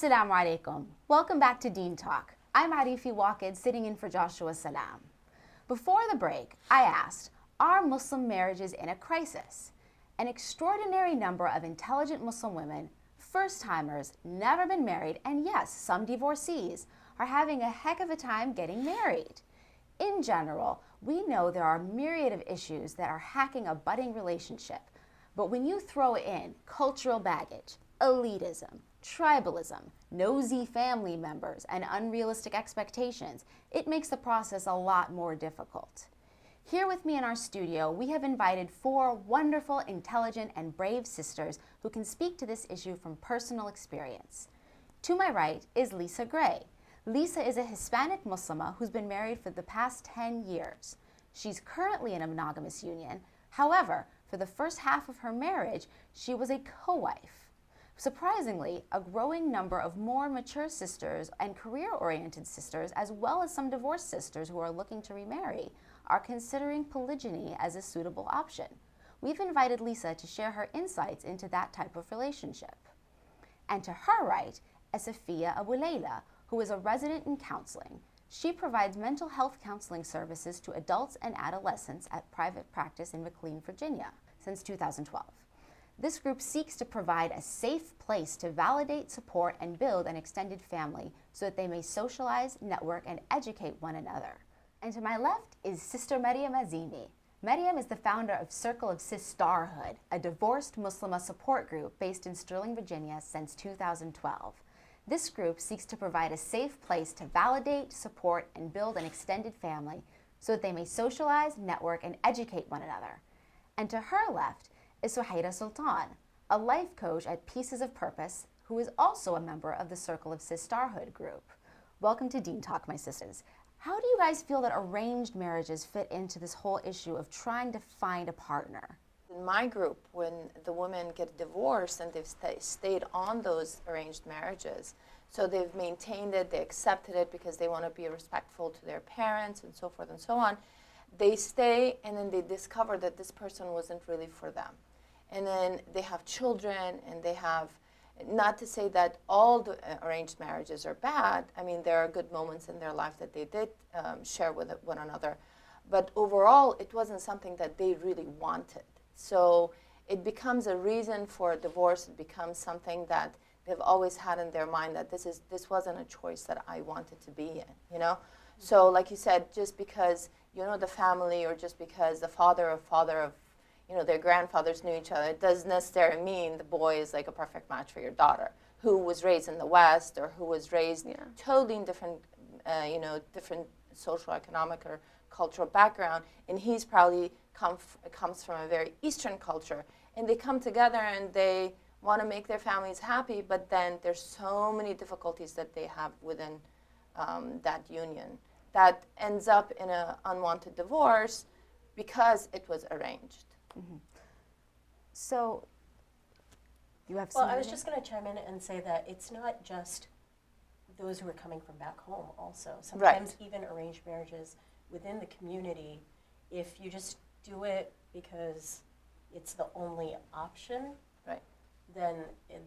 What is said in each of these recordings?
Assalamu alaikum. Welcome back to Deen Talk. I'm Arifi sitting in for Joshua Salam. Before the break, I asked, are Muslim marriages in a crisis? An extraordinary number of intelligent Muslim women, first-timers, never been married, and yes, some divorcees, are having a heck of a time getting married. In general, we know there are a myriad of issues that are hacking a budding relationship. But when you throw in cultural baggage, elitism, tribalism, nosy family members, and unrealistic expectations, it makes the process a lot more difficult. Here with me in our studio, we have invited 4 wonderful, intelligent, and brave sisters who can speak to this issue from personal experience. To my right is Lisa Gray. Lisa is a Hispanic Muslima who's been married for the past 10 years. She's currently in a monogamous union. However, for the first half of her marriage, she was a co-wife. Surprisingly, a growing number of more mature sisters and career-oriented sisters, as well as some divorced sisters who are looking to remarry, are considering polygyny as a suitable option. We've invited Lisa to share her insights into that type of relationship. And to her right is Safiya Abu Layla, who is a resident in counseling. She provides mental health counseling services to adults and adolescents at private practice in McLean, Virginia, since 2012. This group seeks to provide a safe place to validate, support, and build an extended family so that they may socialize, network, and educate one another. And to my left is Sister Maryam Azimi. Maryam is the founder of Circle of Sisterhood, a divorced Muslima support group based in Sterling, Virginia since 2012. This group seeks to provide a safe place to validate, support, and build an extended family so that they may socialize, network, and educate one another. And to her left is Suhaira Sultan, a life coach at Pieces of Purpose, who is also a member of the Circle of Sisterhood group. Welcome to Deen Talk, my sisters. How do you guys feel that arranged marriages fit into this whole issue of trying to find a partner? In my group, when the women get divorced and they've stayed on those arranged marriages, so they've maintained it, they accepted it because they want to be respectful to their parents and so forth and so on, they stay and then they discover that this person wasn't really for them. And then they have children and they have, not to say that all the arranged marriages are bad. I mean, there are good moments in their life that they did share with one another. But overall, it wasn't something that they really wanted. So it becomes a reason for a divorce. It becomes something that they've always had in their mind that this wasn't a choice that I wanted to be in, you know? So like you said, just because you know the family or just because the father of you know, their grandfathers knew each other, it doesn't necessarily mean the boy is like a perfect match for your daughter who was raised in the West or who was raised totally in different, you know, different social, economic, or cultural background, and he's probably comes from a very Eastern culture, and they come together and they want to make their families happy, but then there's so many difficulties that they have within that union that ends up in an unwanted divorce because it was arranged. Mm-hmm. So, you have Well, I was just going to chime in and say that it's not just those who are coming from back home also. Sometimes even arranged marriages within the community, if you just do it because it's the only option, then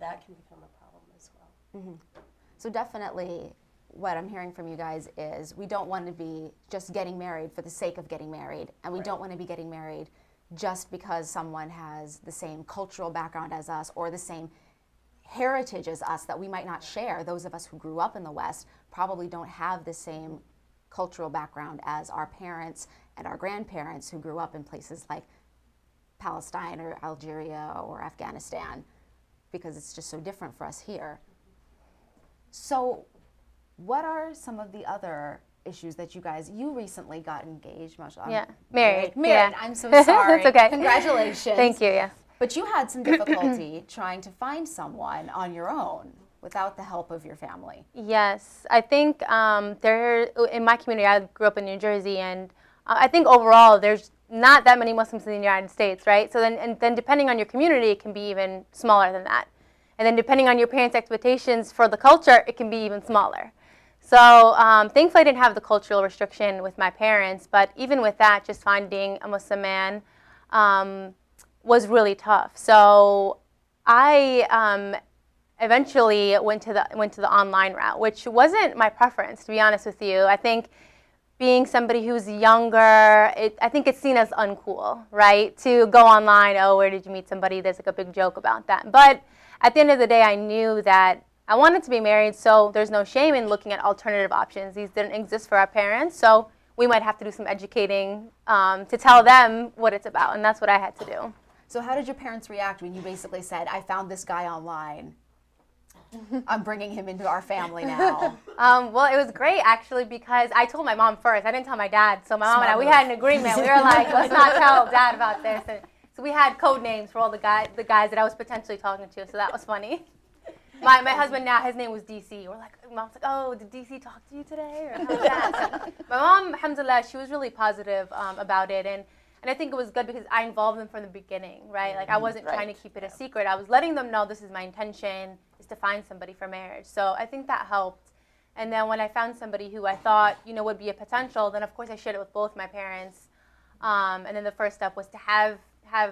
that can become a problem as well. Mm-hmm. So definitely what I'm hearing from you guys is we don't want to be just getting married for the sake of getting married, and we don't want to be getting married just because someone has the same cultural background as us or the same heritage as us that we might not share. Those of us who grew up in the West probably don't have the same cultural background as our parents and our grandparents who grew up in places like Palestine or Algeria or Afghanistan, because it's just so different for us here. So what are some of the other issues that you recently got engaged, mashallah. Yeah, married. Yeah. I'm so sorry. It's okay. Congratulations. Thank you, yes. But you had some difficulty trying to find someone on your own without the help of your family. Yes, I think in my community, I grew up in New Jersey, and I think overall there's not that many Muslims in the United States, right? So then depending on your community, it can be even smaller than that. And then depending on your parents' expectations for the culture, it can be even smaller. So thankfully I didn't have the cultural restriction with my parents, but even with that, just finding a Muslim man was really tough. So I eventually went to the online route, which wasn't my preference, to be honest with you. I think being somebody who's younger, I think it's seen as uncool, right? To go online, oh, where did you meet somebody? There's like a big joke about that. But at the end of the day, I knew that I wanted to be married, so there's no shame in looking at alternative options. These didn't exist for our parents, so we might have to do some educating to tell them what it's about, and that's what I had to do. So how did your parents react when you basically said, I found this guy online, I'm bringing him into our family now? Well, it was great, actually, because I told my mom first. I didn't tell my dad. So my mom and I, we had an agreement. We were like, let's not tell dad about this. And so we had code names for all the guys that I was potentially talking to, so that was funny. My husband now, his name was DC. We're like, mom's like, oh, did DC talk to you today? Or how's that? So my mom, alhamdulillah, she was really positive about it. And I think it was good because I involved them from the beginning, right? Like I wasn't trying to keep it a secret. I was letting them know this is my intention, is to find somebody for marriage. So I think that helped. And then when I found somebody who I thought, would be a potential, then of course I shared it with both my parents. And then the first step was to have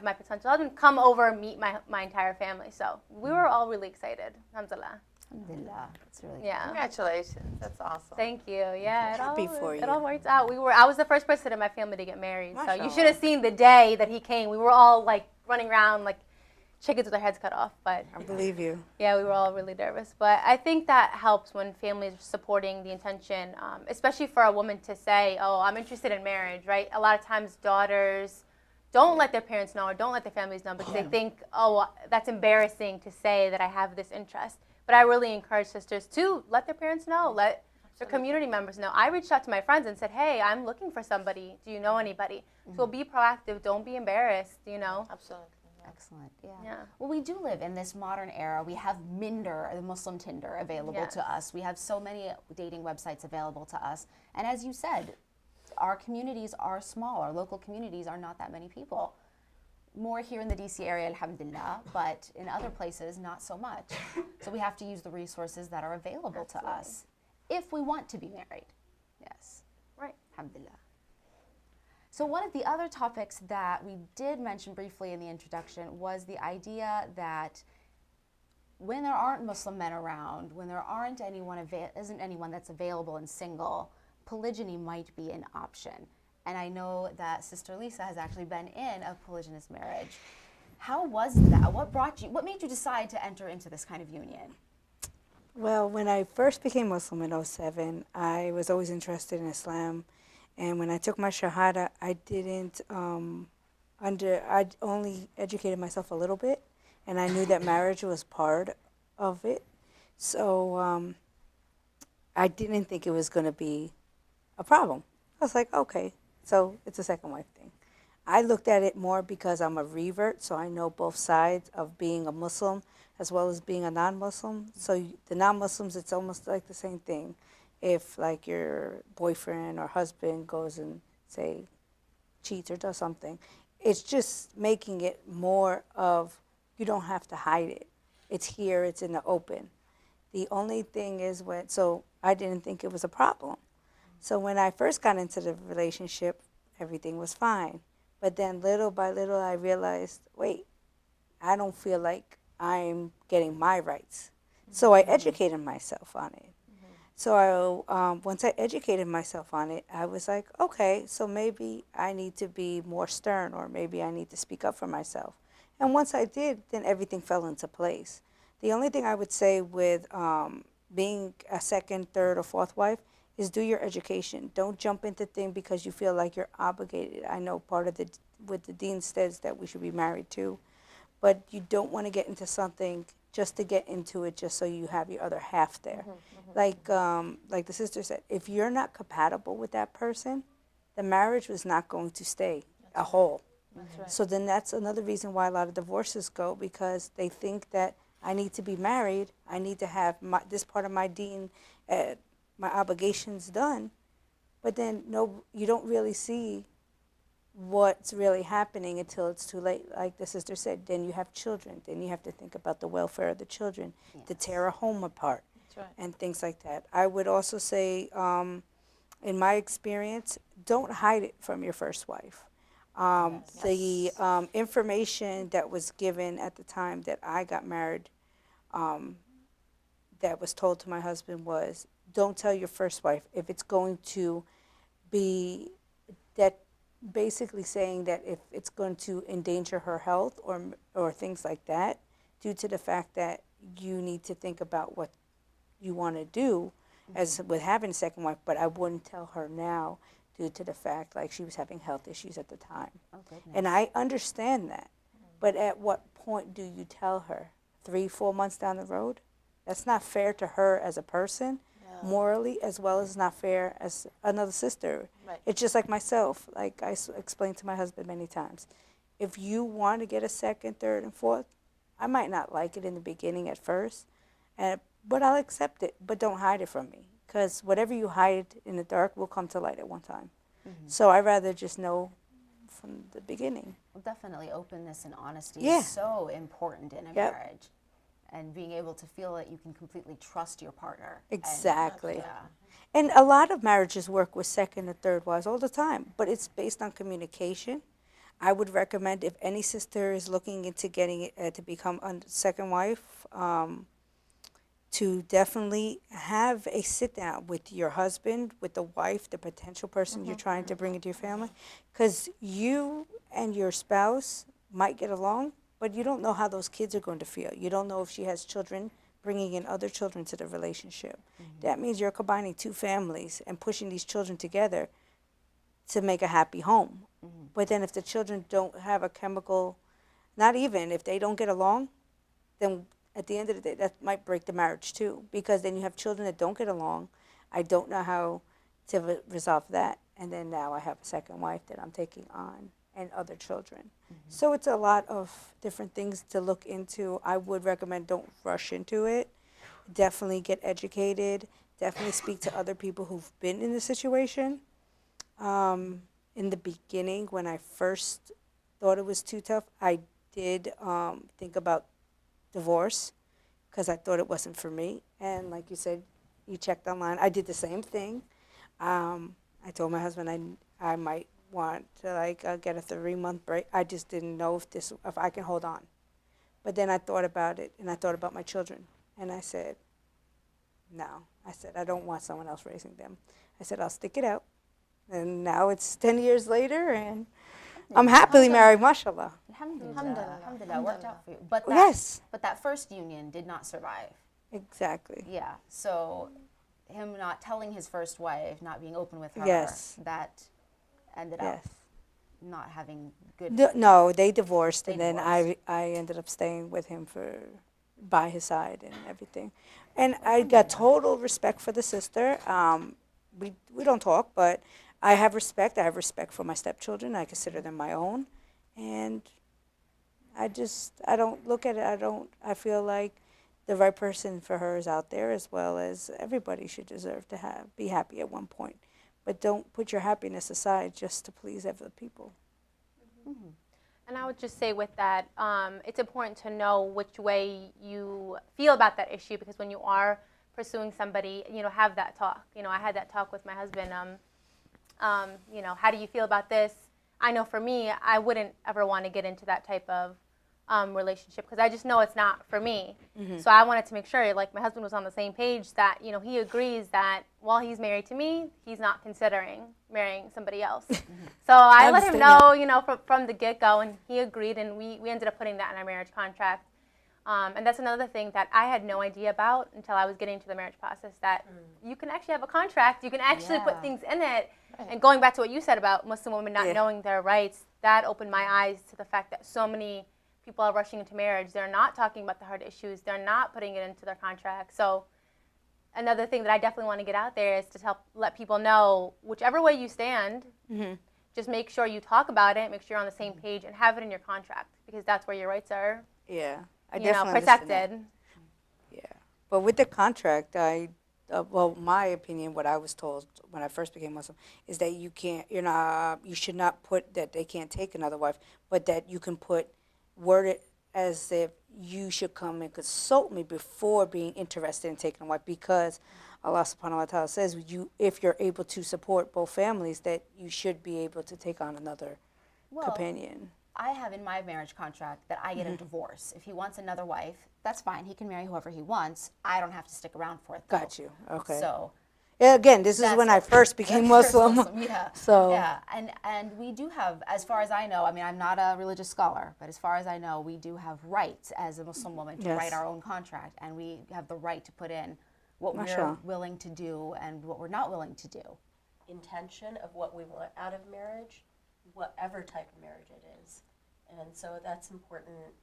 my potential husband come over and meet my entire family. So we were all really excited, alhamdulillah. Alhamdulillah. That's really Yeah. Congratulations. That's awesome. Thank you. Yeah, Happy for you. It all worked out. I was the first person in my family to get married. So you should have seen the day that he came. We were all like running around like chickens with their heads cut off. But I believe you. yeah, we were all really nervous. But I think that helps when families are supporting the intention, especially for a woman to say, oh, I'm interested in marriage, right? A lot of times daughters don't let their parents know or don't let their families know because they think, oh, that's embarrassing to say that I have this interest. But I really encourage sisters to let their parents know, let their community members know. I reached out to my friends and said, hey, I'm looking for somebody. Do you know anybody? So be proactive. Don't be embarrassed, Absolutely. excellent. Yeah. Yeah. Well, we do live in this modern era. We have Minder, the Muslim Tinder, available to us. We have so many dating websites available to us. And as you said, our communities are small. Our local communities are not that many people. More here in the DC area, alhamdulillah, but in other places, not so much. So we have to use the resources that are available to us if we want to be married. Yes. Right. Alhamdulillah. So one of the other topics that we did mention briefly in the introduction was the idea that when there aren't Muslim men around, when there isn't anyone that's available and single, polygyny might be an option. And I know that Sister Lisa has actually been in a polygynous marriage. How was that? What made you decide to enter into this kind of union? Well, when I first became Muslim in 2007, I was always interested in Islam. And when I took my Shahada, I didn't, I only educated myself a little bit. And I knew that marriage was part of it. So I didn't think it was going to be a problem. I was like, okay, so it's a second wife thing. I looked at it more because I'm a revert, so I know both sides of being a Muslim as well as being a non-Muslim. So the non-Muslims, it's almost like the same thing. If like your boyfriend or husband goes and say cheats or does something, it's just making it more of you don't have to hide it. It's here, it's in the open. The only thing is so I didn't think it was a problem. So when I first got into the relationship, everything was fine. But then little by little, I realized, wait, I don't feel like I'm getting my rights. So I educated myself on it. So once I educated myself on it, I was like, okay, so maybe I need to be more stern, or maybe I need to speak up for myself. And once I did, then everything fell into place. The only thing I would say with being a second, third, or fourth wife is do your education. Don't jump into things because you feel like you're obligated. I know part of what the dean says that we should be married to, but you don't want to get into something just to get into it just so you have your other half there. Like the sister said, if you're not compatible with that person, the marriage was not going to stay a whole. So then that's another reason why a lot of divorces go, because they think that I need to be married, I need to have this part of my deen, my obligations done, but then you don't really see what's really happening until it's too late. Like the sister said, then you have children, then you have to think about the welfare of the children, to tear a home apart, and things like that. I would also say, in my experience, don't hide it from your first wife. The information that was given at the time that I got married, that was told to my husband was, don't tell your first wife if it's going to be that, basically saying that if it's going to endanger her health or things like that, due to the fact that you need to think about what you want to do as with having a second wife. But I wouldn't tell her now due to the fact like she was having health issues at the time. Oh, goodness. And I understand that. But at what point do you tell her? 3-4 months down the road? That's not fair to her as a person, morally, as well as not fair as another sister. Right. It's just like myself. Like I explained to my husband many times. If you want to get a second, third, and fourth, I might not like it in the beginning at first, but I'll accept it. But don't hide it from me, because whatever you hide in the dark will come to light at one time. So I'd rather just know from the beginning. Well, definitely openness and honesty Yeah. is so important in a Yep. marriage. And being able to feel that you can completely trust your partner. Exactly. And, yeah. And a lot of marriages work with second and third wives all the time, but it's based on communication. I would recommend, if any sister is looking into getting to become a second wife, to definitely have a sit down with your husband, with the wife, the potential person you're trying to bring into your family, because you and your spouse might get along, but you don't know how those kids are going to feel. You don't know if she has children, bringing in other children to the relationship. That means you're combining two families and pushing these children together to make a happy home. But then if the children don't have a chemical, not even, if they don't get along, then at the end of the day, that might break the marriage too, because then you have children that don't get along. I don't know how to resolve that. And then now I have a second wife that I'm taking on, and other children. So it's a lot of different things to look into. I would recommend don't rush into it. Definitely get educated. Definitely speak to other people who've been in the situation. In the beginning, when I first thought it was too tough, I did think about divorce, because I thought it wasn't for me. And like you said, you checked online. I did the same thing. I told my husband I might want to get a 3-month break. I just didn't know if I can hold on. But then I thought about it, and I thought about my children, and I said, no. I said, I don't want someone else raising them. I said, I'll stick it out. And now it's 10 years later, and I'm happily married, mashallah. Alhamdulillah. Alhamdulillah. Worked out for you. But Yes. But that first union did not survive. Exactly. Yeah. So him not telling his first wife, not being open with her, Yes. that ended Yes. up not having good. No, they divorced, They and then divorced. I ended up staying with him by his side and everything. And I got total respect for the sister. We don't talk, but I have respect. I have respect for my stepchildren. I consider them my own. And I don't look at it. I feel like the right person for her is out there, as well as everybody should deserve to be happy at one point. But don't put your happiness aside just to please other people. And I would just say with that, it's important to know which way you feel about that issue, because when you are pursuing somebody, have that talk. I had that talk with my husband. How do you feel about this? I know for me, I wouldn't ever want to get into that type of relationship, because I just know it's not for me. So I wanted to make sure, like, my husband was on the same page, that he agrees that while he's married to me, he's not considering marrying somebody else. So I let him know, from the get-go, and he agreed, and we ended up putting that in our marriage contract. And that's another thing that I had no idea about until I was getting into the marriage process, that you can actually have a contract, you can actually put things in it. Right. And going back to what you said about Muslim women not knowing their rights, that opened my eyes to the fact that so many people are rushing into marriage. They're not talking about the hard issues. They're not putting it into their contract. So another thing that I definitely want to get out there is to help let people know, whichever way you stand, just make sure you talk about it, make sure you're on the same page, and have it in your contract, because that's where your rights are I definitely protected. Yeah. But with the contract, my opinion, what I was told when I first became Muslim, is that you should not put that they can't take another wife, but that you can word it as if you should come and consult me before being interested in taking a wife, because Allah subhanahu wa ta'ala says if you're able to support both families, that you should be able to take on another companion. I have in my marriage contract that I get a divorce. If he wants another wife, that's fine. He can marry whoever he wants. I don't have to stick around for it, though. Got you. Okay. So Yeah, again, this is when I first became Muslim. Yeah. So yeah, and we do have, as far as I know, I mean, I'm not a religious scholar, but as far as I know, we do have rights as a Muslim woman to Yes. write our own contract, and we have the right to put in what we're Mashallah. willing to do and what we're not willing to do. Intention of what we want out of marriage, whatever type of marriage it is. And so that's important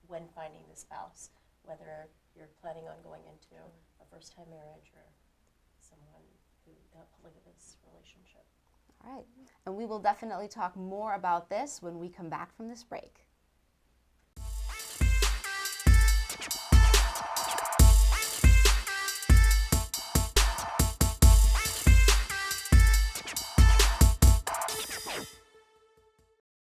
when finding the spouse, whether you're planning on going into a first-time marriage or someone who a polygamous relationship. All right, and we will definitely talk more about this when we come back from this break.